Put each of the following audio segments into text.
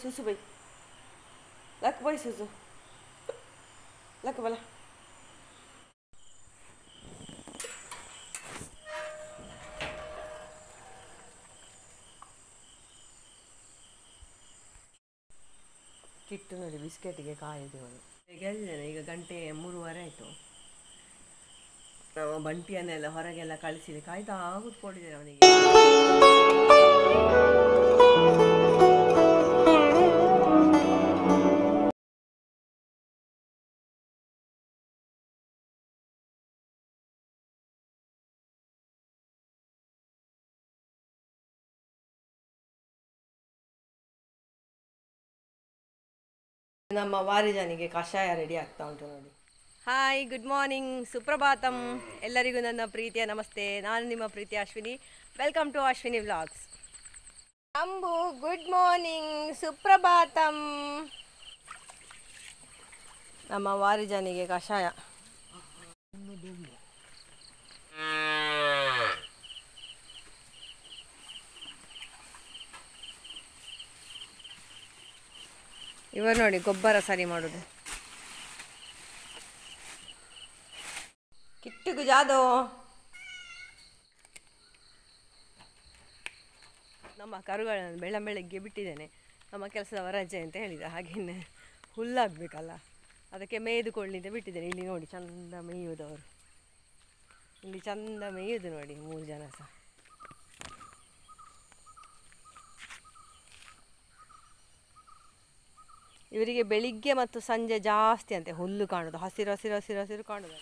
सुसु भाई लक भाई सुसु लक वाला किट्टु नोडि बिस्केट गे कायिदेवनु गेल्लिದ್ದೇನೆ ಈಗ ಗಂಟೆ 3:30 ಆಯ್ತು ನಾವು ಬಂಟಿಯನ್ನೆಲ್ಲ ಹೊರಗೆಲ್ಲ ಕಳಿಸಿ ಕಾಯ್ತಾ ಕೂತ್ಕೊಂಡಿದ್ದೇನೆ ಅವನಿಗೆ ನಮ್ಮ ವಾರಿಜನಿಗೆ ಕಷಾಯ ರೆಡಿ ಆಗ್ತಾ ಉಂಟು ನೋಡಿ. ಹಾಯ್, ಗುಡ್ ಮಾರ್ನಿಂಗ್, ಸುಪ್ರಭಾತಂ. ಎಲ್ಲರಿಗೂ ನನ್ನ ಪ್ರೀತಿಯ ನಮಸ್ತೆ. ನಾನು ನಿಮ್ಮ ಪ್ರೀತಿಯ Ashwini. Welcome to Ashwini vlogs. Ambu, good morning, ಸುಪ್ರಭಾತಂ. ನಮ್ಮ ವಾರಿಜನಿಗೆ ಕಷಾಯ. ಇವರು ನೋಡಿ ಗೊಬ್ಬರ ಸರಿ ಮಾಡೋದು. ಕಿಟ್ಟಿಗೂ ಜಾದೋ ನಮ್ಮ ಕರುಗಳನ್ನು ಬೆಳಗ್ಗೆ ಬಿಟ್ಟಿದ್ದೇನೆ. ನಮ್ಮ ಕೆಲಸದವ ರಜೆ ಅಂತ ಹೇಳಿದ, ಹಾಗೇನೆ ಹುಲ್ಲಾಗಬೇಕಲ್ಲ, ಅದಕ್ಕೆ ಮೇಯ್ದುಕೊಳ್ಳಿಂದ ಬಿಟ್ಟಿದ್ದೇನೆ. ಇಲ್ಲಿ ನೋಡಿ ಚಂದ ಮೇಯುವುದವರು, ಇಲ್ಲಿ ಚಂದ ಮೇಯುವುದು ನೋಡಿ 3 ಜನ ಸಹ. ಇವರಿಗೆ ಬೆಳಿಗ್ಗೆ ಮತ್ತು ಸಂಜೆ ಜಾಸ್ತಿ ಅಂತೆ ಹುಲ್ಲು ಕಾಣೋದು, ಹಸಿರು ಹಸಿರು ಹಸಿರು ಹಸಿರು ಕಾಣೋದು.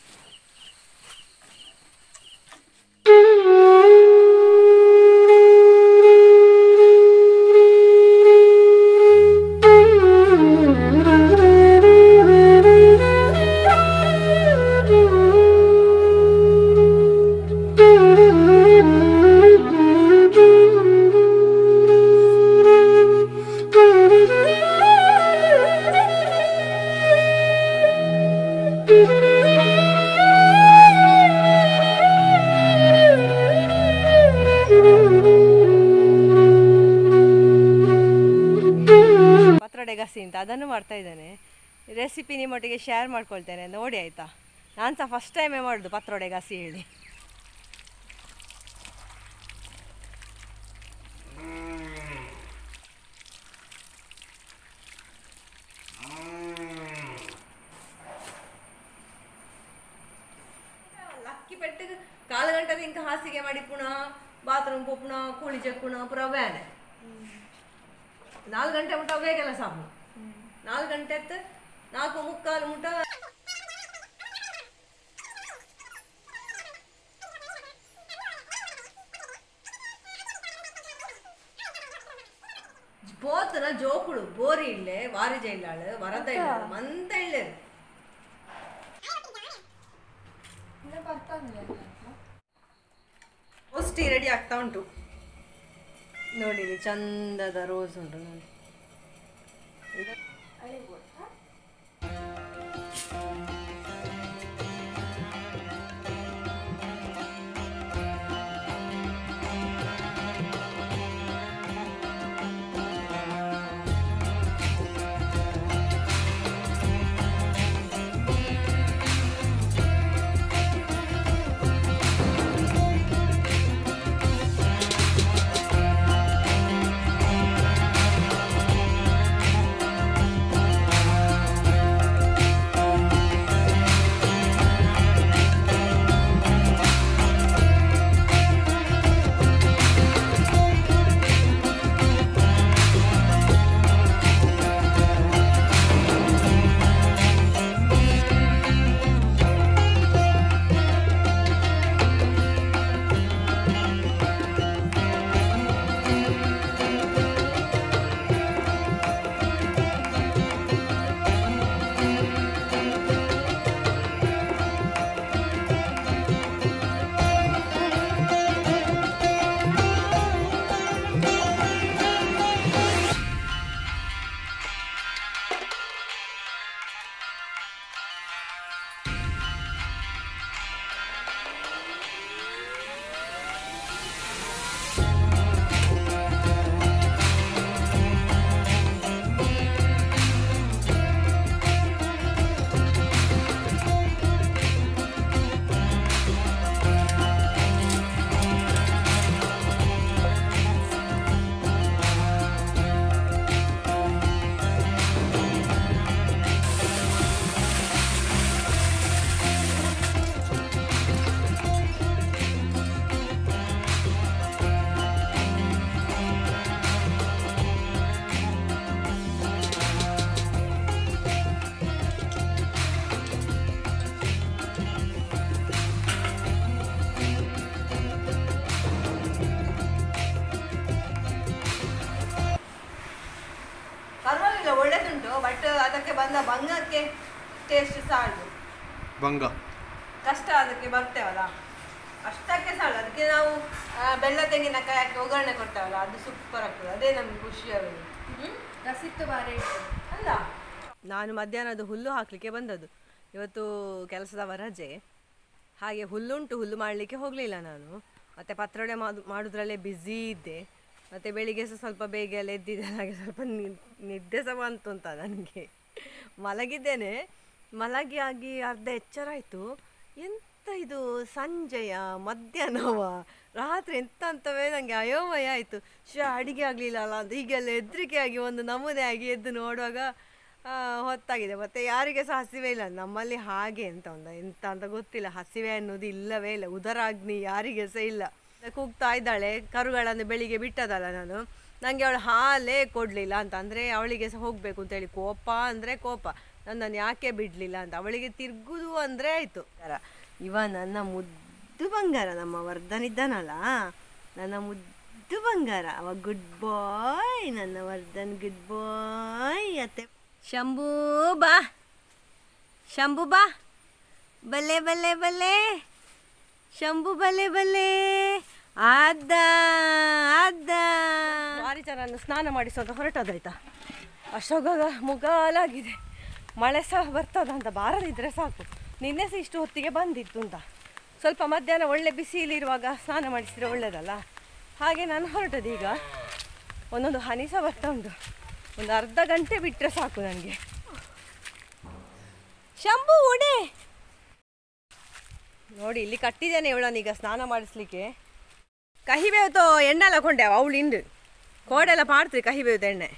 ಗಸಿ ಅಂತ ಅದನ್ನು ಮಾಡ್ತಾ ಇದ್ದಾನೆ. ರೆಸಿಪಿ ನಿಮ್ಮೊಟ್ಟಿಗೆ ಶೇರ್ ಮಾಡ್ಕೊಳ್ತೇನೆ, ನೋಡಿ ಆಯಿತಾ. ನಾನು ಸಹ ಫಸ್ಟ್ ಟೈಮೇ ಮಾಡೋದು ಪತ್ರೊಡೆ ಗಸಿ ಹೇಳಿ. ಲಕ್ಕಿ ಪೆಟ್ಟಿಗೆ 4 ಗಂಟೆ ಇಂಕ ಹಾಸಿಗೆ ಮಾಡಿ ಪುನಃ ಬಾತ್ರೂಮ್ ಪೋಪುಣ ಕೂಳಿ ಚೆಕ್ಕುಣ ಪುರ ವ್ಯಾನೆ 4 ಗಂಟೆ ಮುಟ್ಟ ಅವೇ ಕೆಲಸ. 4 ಗಂಟೆ 4:45 ಮುಟ್ಟ పోతున జోకుడు బోరి ఇల్లే వారి జైలాడు వరద ఇల్లాడు మంత ఇల్లేరు ರೋಸ್ಟಿ ರೆಡಿ ಆಗ್ತಾ ಉಂಟು ನೋಡಿ. ಚಂದದ ರೋಸ್ ಉಂಟು ನೋಡಿ. ಅದಕ್ಕೆ ಬಂದ ಭಂಗಕ್ಕೆ ಟೇಸ್ಟ್ ಸಾಲದು. ಭಂಗ ಕಷ್ಟ ಅದಕ್ಕೆ ಬರ್ತೇವಲ್ಲ ಅಷ್ಟಕ್ಕೆ ಸಾಲದು. ಅದಕ್ಕೆ ನಾವು ಬೆಲ್ಲ ತೆಂಗಿನಕಾಯಿ ಹಾಕಿ ಒಗ್ಗರಣೆ ಕೊಡ್ತೇವಲ್ಲ, ಅದು ಸೂಪರ್ ಆಗ್ತದೆ. ಅದೇ ನಮ್ಗೆ ಖುಷಿ ಆಗೋದು. ರಸಿತ್ತು ಬಾರಿ ಅಲ್ಲ. ನಾನು ಮಧ್ಯಾಹ್ನದ ಹುಲ್ಲು ಹಾಕಲಿಕ್ಕೆ ಬಂದದ್ದು. ಇವತ್ತು ಕೆಲಸದವ ರಜೆ, ಹಾಗೆ ಹುಲ್ಲುಂಟು, ಹುಲ್ಲು ಮಾಡಲಿಕ್ಕೆ ಹೋಗಲಿಲ್ಲ ನಾನು. ಮತ್ತು ಪತ್ರೊಡೆ ಮಾಡೋದ್ರಲ್ಲೇ ಬ್ಯುಸಿ ಇದ್ದೆ. ಮತ್ತು ಬೆಳಿಗ್ಗೆ ಸಹ ಸ್ವಲ್ಪ ಬೇಗ ಎಲ್ಲ ಎದ್ದಿದ್ದೆ, ಹಾಗೆ ಸ್ವಲ್ಪ ನಿದ್ದೆ ಸಹ ಬಂತು ಅಂತ ನನಗೆ. ಮಲಗಿದ್ದೇನೆ, ಮಲಗಿ ಆಗಿ ಅರ್ಧ ಎಚ್ಚರ ಆಯಿತು. ಎಂತ ಇದು ಸಂಜೆಯ ಮಧ್ಯಾಹ್ನವ ರಾತ್ರಿ ಎಂತ ಅಂತವೇ ನನಗೆ ಅಯೋಮಯ ಆಯಿತು. ಅಡಿಗೆ ಆಗಲಿಲ್ಲ ಅಲ್ಲ ಅಂತ ಹೀಗೆಲ್ಲ ಹೆದರಿಕೆ ಆಗಿ ಒಂದು ನಮೂನೆ ಆಗಿ ಎದ್ದು ನೋಡುವಾಗ ಹೊತ್ತಾಗಿದೆ. ಮತ್ತು ಯಾರಿಗೆ ಸಹ ಹಸಿವೆ ಇಲ್ಲ ನಮ್ಮಲ್ಲಿ. ಹಾಗೆ ಎಂತ ಅಂತ ಗೊತ್ತಿಲ್ಲ, ಹಸಿವೆ ಅನ್ನೋದು ಇಲ್ಲವೇ ಇಲ್ಲ. ಉದರಾಗ್ನಿ ಯಾರಿಗೆ ಸಹ ಇಲ್ಲ. ಕೂಗ್ತಾ ಇದ್ದಾಳೆ, ಕರುಗಳನ್ನು ಬೆಳಿಗ್ಗೆ ಬಿಟ್ಟದಲ್ಲ ನಾನು, ನನಗೆ ಅವಳು ಹಾಲೇ ಕೊಡಲಿಲ್ಲ ಅಂತ. ಅಂದರೆ ಅವಳಿಗೆ ಸಹ ಹೋಗಬೇಕು ಅಂತೇಳಿ ಕೋಪ ಅಂದರೆ ಕೋಪ, ನನ್ನನ್ನು ಯಾಕೆ ಬಿಡಲಿಲ್ಲ ಅಂತ. ಅವಳಿಗೆ ತಿರುಗುದು ಅಂದರೆ ಆಯಿತು. ಇವ ನನ್ನ ಮುದ್ದು ಬಂಗಾರ, ನಮ್ಮ ವರ್ಧನ್ ಇದ್ದಾನಲ್ಲ, ನನ್ನ ಮುದ್ದು ಬಂಗಾರ, ಅವ ಗುಡ್ ಬಾಯ್. ನನ್ನ ವರ್ಧನ್ ಗುಡ್ ಬಾಯ್. ಅತ್ತೆ ಶಂಭೂ ಬಾ, ಶಂಭು ಬಾ, ಬಲ್ಲೆ ಬಲ್ಲೆ ಬಲ್ಲೆ, ಶಂಭು ಬಲ್ಲೆ ಬಲ್ಲೆ. ಅದ್ದ ಅದ್ದ ವಾರಿಚರನ್ನು ಸ್ನಾನ ಮಾಡಿಸೋದು ಹೊರಟೋದಾಯ್ತಾ. ಅಷ್ಟೊಗಾಗ ಮುಗಾಲಾಗಿದೆ, ಮಳೆ ಸಹ ಬರ್ತದಂತ, ಬಾರದಿದ್ರೆ ಸಾಕು. ನಿನ್ನೆ ಸಹ ಇಷ್ಟು ಹೊತ್ತಿಗೆ ಬಂದಿತ್ತು ಅಂತ. ಸ್ವಲ್ಪ ಮಧ್ಯಾಹ್ನ ಒಳ್ಳೆ ಬಿಸಿಲಿರುವಾಗ ಸ್ನಾನ ಮಾಡಿಸಿದ್ರೆ ಒಳ್ಳೆಯದಲ್ಲ. ಹಾಗೆ ನಾನು ಹೊರಟದ್ದು. ಈಗ ಒಂದೊಂದು ಹನಿ ಸಹ ಬರ್ತಾ ಉಂಟು. ಒಂದು ಅರ್ಧ ಗಂಟೆ ಬಿಟ್ಟರೆ ಸಾಕು ನನಗೆ. ಶಂಭು ಉಡೆ ನೋಡಿ, ಇಲ್ಲಿ ಕಟ್ಟಿದ್ದೇನೆ ಇವಳನ್ನೀಗ ಸ್ನಾನ ಮಾಡಿಸ್ಲಿಕ್ಕೆ. ಕಹಿಬೇವ್ತು ಎಣ್ಣೆ ಎಲ್ಲ ಕೊಂಡೆ ಅವಳು ಇಂಡು ಕೋಡೆಲ್ಲ ಮಾಡ್ತೀವಿ. ಕಹಿಬೇವ್ತು ಎಣ್ಣೆ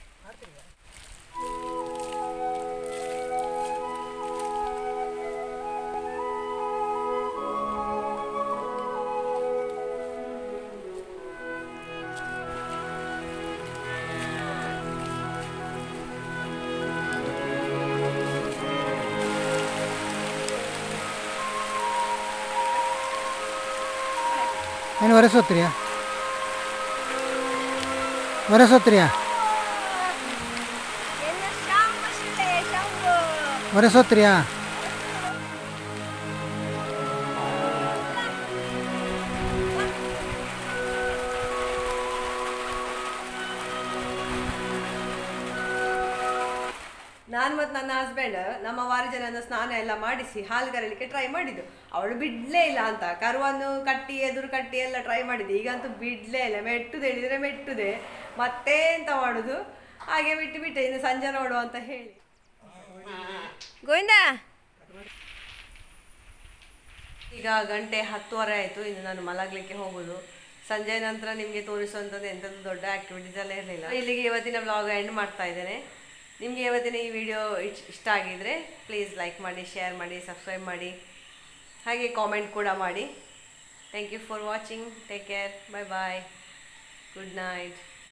ಏನು ಒರೆಸೋತ್ರಿಯಾ ಒರೆಸೋತ್ರಿಯಾ ಒರೆಸೋತ್ರಿಯಾ? ನಾನು ಮತ್ತು ನನ್ನ ಹಸ್ಬೆಂಡ್ ನಮ್ಮ ವಾರಜನನ್ನು ಸ್ನಾನ ಎಲ್ಲ ಮಾಡಿಸಿ ಹಾಲು ಕರೀಲಿಕ್ಕೆ ಟ್ರೈ ಮಾಡಿದ್ದು. ಅವಳು ಬಿಡಲೇ ಇಲ್ಲ ಅಂತ. ಕರುವನ್ನು ಕಟ್ಟಿ ಎದುರು ಕಟ್ಟಿ ಎಲ್ಲ ಟ್ರೈ ಮಾಡಿದ್ದು. ಈಗಂತೂ ಬಿಡಲೇ ಇಲ್ಲ. ಮೆಟ್ಟುದೆ ಹೇಳಿದರೆ ಮೆಟ್ಟುದೆ, ಮತ್ತೆ ಎಂತ ಮಾಡೋದು, ಹಾಗೆ ಬಿಟ್ಟು ಬಿಟ್ಟೆ. ಇನ್ನು ಸಂಜೆ ನೋಡುವ ಅಂತ ಹೇಳಿ. ಗೋವಿಂದ, ಈಗ ಗಂಟೆ 10:30 ಆಯಿತು. ಇನ್ನು ನಾನು ಮಲಗಲಿಕ್ಕೆ ಹೋಗೋದು. ಸಂಜೆ ನಂತರ ನಿಮಗೆ ತೋರಿಸುವಂಥದ್ದು ಎಂಥದ್ದು ದೊಡ್ಡ ಆ್ಯಕ್ಟಿವಿಟೀಸ್ ಎಲ್ಲ ಇರಲಿಲ್ಲ. ಇಲ್ಲಿಗೆ ಇವತ್ತಿನ ವ್ಲಾಗ್ ಎಂಡ್ ಮಾಡ್ತಾ ಇದ್ದೇನೆ. ನಿಮಗೆ ಇವತ್ತಿನ ಈ ವಿಡಿಯೋ ಇಷ್ಟ ಆಗಿದರೆ ಪ್ಲೀಸ್ ಲೈಕ್ ಮಾಡಿ, ಶೇರ್ ಮಾಡಿ, ಸಬ್ಸ್ಕ್ರೈಬ್ ಮಾಡಿ, ಹಾಗೆ ಕಾಮೆಂಟ್ ಕೂಡ ಮಾಡಿ. Thank you for watching. Take care. Bye bye. Good night.